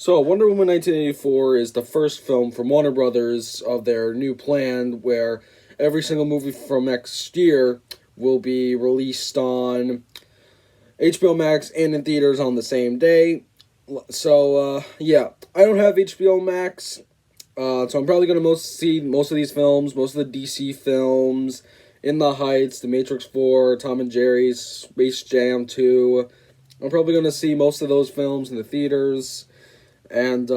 So, Wonder Woman 1984 is the first film from Warner Brothers of their new plan where every single movie from next year will be released on HBO Max and in theaters on the same day. So, I don't have HBO Max, so I'm probably going to see most of these films, most of the DC films, In the Heights, The Matrix 4, Tom and Jerry, Space Jam 2. I'm probably going to see most of those films in the theaters. And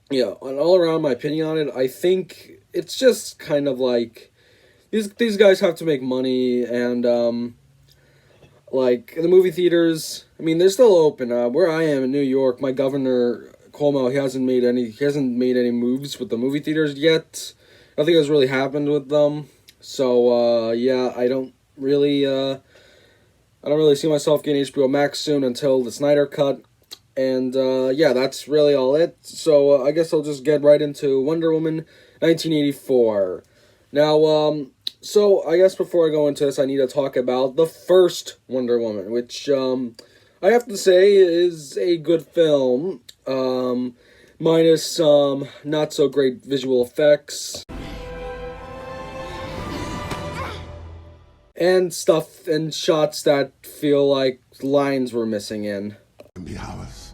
yeah, and all around my opinion on it, I think it's just kind of like these guys have to make money, and like the movie theaters. I mean, they're still open. Where I am in New York, my governor Cuomo, he hasn't made any moves with the movie theaters yet. Nothing has really happened with them. So yeah, I don't really see myself getting HBO Max soon until the Snyder Cut. And yeah, that's really all it. So I guess I'll just get right into Wonder Woman 1984. Now, so I guess before I go into this, I need to talk about the first Wonder Woman, which I have to say is a good film, minus some not so great visual effects and stuff and shots that feel like lines were missing in. Can be ours.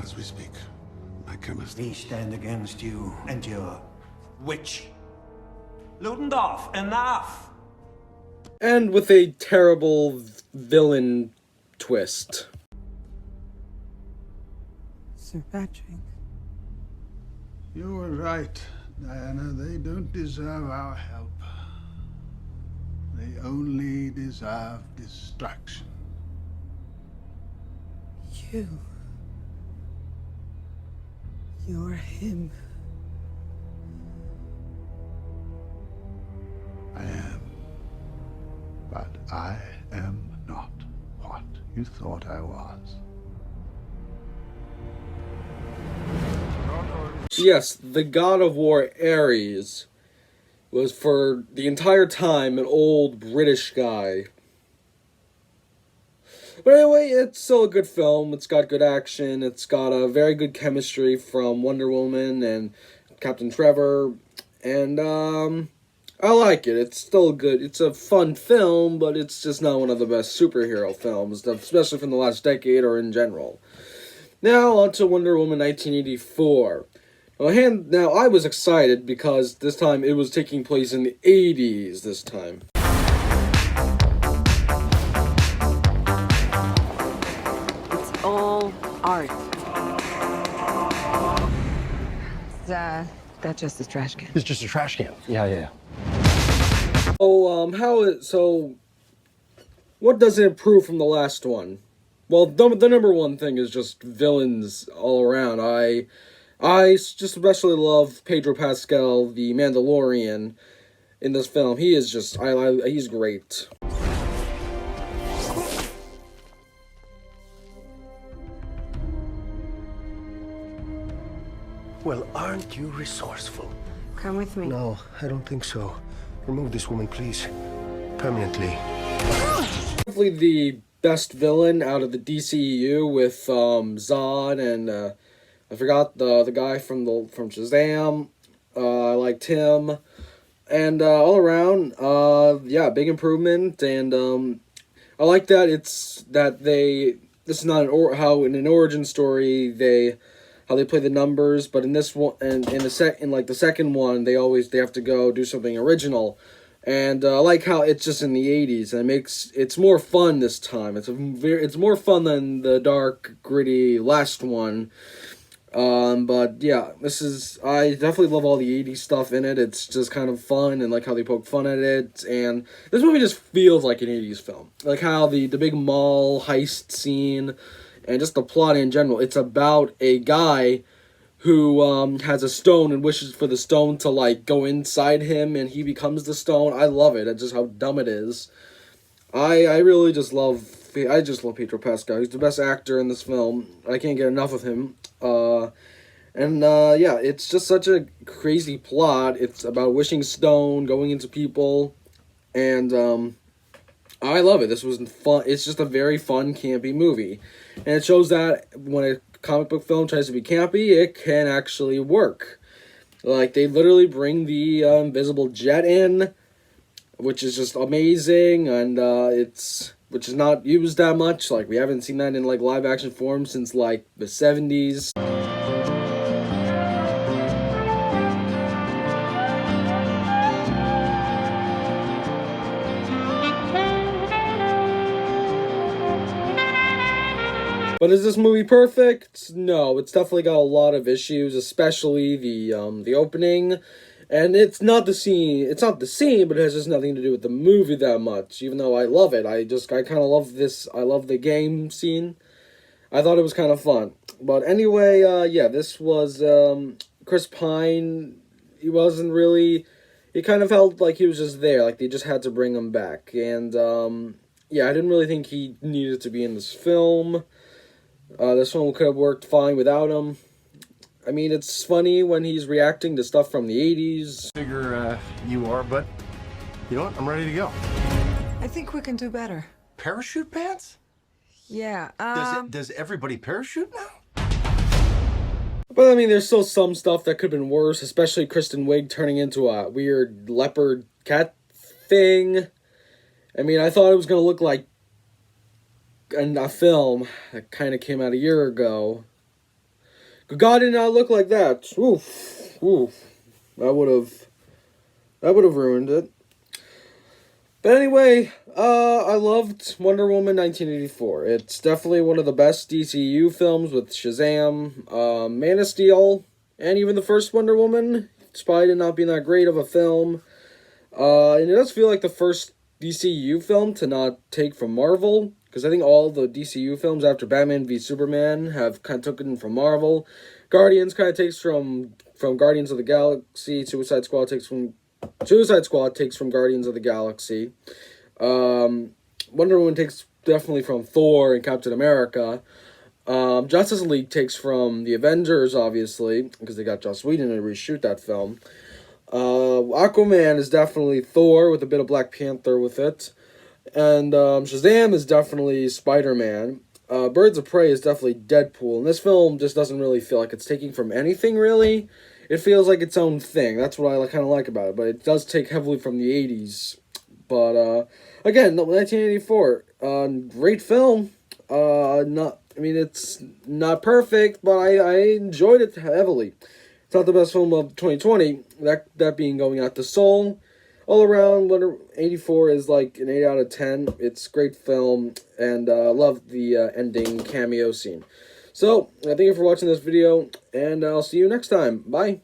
As we speak, my chemist. We stand against you and your witch. Ludendorff, enough! And with a terrible villain twist. Sir Patrick. You were right, Diana. They don't deserve our help. They only deserve distraction. You're him. I am. But I am not what you thought I was. Yes, the god of war Ares was for the entire time an old British guy. But anyway, it's still a good film. It's got good action. It's got a very good chemistry from Wonder Woman and Captain Trevor. And, I like it. It's still good. It's a fun film, but it's just not one of the best superhero films, especially from the last decade or in general. Now, on to Wonder Woman 1984. Now, I was excited because this time it was taking place in the 80s this time. It's all art. That just a trash can. It's just a trash can. Yeah. So, what does it improve from the last one? Well, the number one thing is just villains all around. I just especially love Pedro Pascal, the Mandalorian, in this film. He is just, he's great. Well, aren't you resourceful? Come with me. No, I don't think so. Remove this woman, please. Permanently. Definitely the best villain out of the DCEU with Zod and I forgot the guy from Shazam. I liked him, and all around, yeah, big improvement. And I like that this is not how in an origin story how they play the numbers, but in this one and in the second one they have to go do something original. And I like how it's just in the 80s, and it's more fun this time. It's more fun than the dark, gritty last one. But yeah, I definitely love all the 80s stuff in it. It's just kind of fun, and like how they poke fun at it. And this movie just feels like an 80s film. Like how the big mall heist scene, and just the plot in general. It's about a guy who has a stone and wishes for the stone to like go inside him and he becomes the stone. I love it. It's just how dumb it is. I just love Pedro Pascal. He's the best actor in this film. I can't get enough of him. Yeah, it's just such a crazy plot. It's about wishing stone, going into people, and I love it. This was fun. It's just a very fun, campy movie. And it shows that when a comic book film tries to be campy, it can actually work. Like, they literally bring the Invisible Jet in, which is just amazing, and which is not used that much. Like, we haven't seen that in, like, live-action form since, like, the 70s. But is this movie perfect? No, it's definitely got a lot of issues, especially the opening. And it's not the scene, but it has just nothing to do with the movie that much, even though I love it. I kind of love this. I love the game scene. I thought it was kind of fun. But anyway, yeah, this was Chris Pine. He kind of felt like he was just there, like they just had to bring him back. And yeah, I didn't really think he needed to be in this film. This one could have worked fine without him. I mean, it's funny when he's reacting to stuff from the 80s. Bigger you are, but you know what? I'm ready to go. I think we can do better. Parachute pants? Yeah, Does everybody parachute now? But I mean, there's still some stuff that could have been worse, especially Kristen Wiig turning into a weird leopard cat thing. I mean, I thought it was going to look like a film that kind of came out a year ago. God did not look like that. Oof. That would have ruined it. But anyway, I loved Wonder Woman 1984. It's definitely one of the best DCU films with Shazam, Man of Steel, and even the first Wonder Woman, despite it not being that great of a film. And it does feel like the first DCU film to not take from Marvel, because I think all the DCU films after Batman v Superman have kind of taken from Marvel. Guardians kind of takes from Guardians of the Galaxy. Suicide Squad takes from Guardians of the Galaxy. Wonder Woman takes definitely from Thor and Captain America. Justice League takes from the Avengers, obviously, because they got Joss Whedon to reshoot that film. Aquaman is definitely Thor with a bit of Black Panther with it. And Shazam is definitely Spider-Man. Birds of Prey is definitely Deadpool. And this film just doesn't really feel like it's taking from anything, really. It feels like its own thing. That's what I kind of like about it. But it does take heavily from the 80s. But, again, 1984. Great film. It's not perfect, but I enjoyed it heavily. It's not the best film of 2020. That being Going Out to Seoul. All around, Wonder 84 is like an 8 out of 10. It's a great film, and I love the ending cameo scene. So, thank you for watching this video, and I'll see you next time. Bye.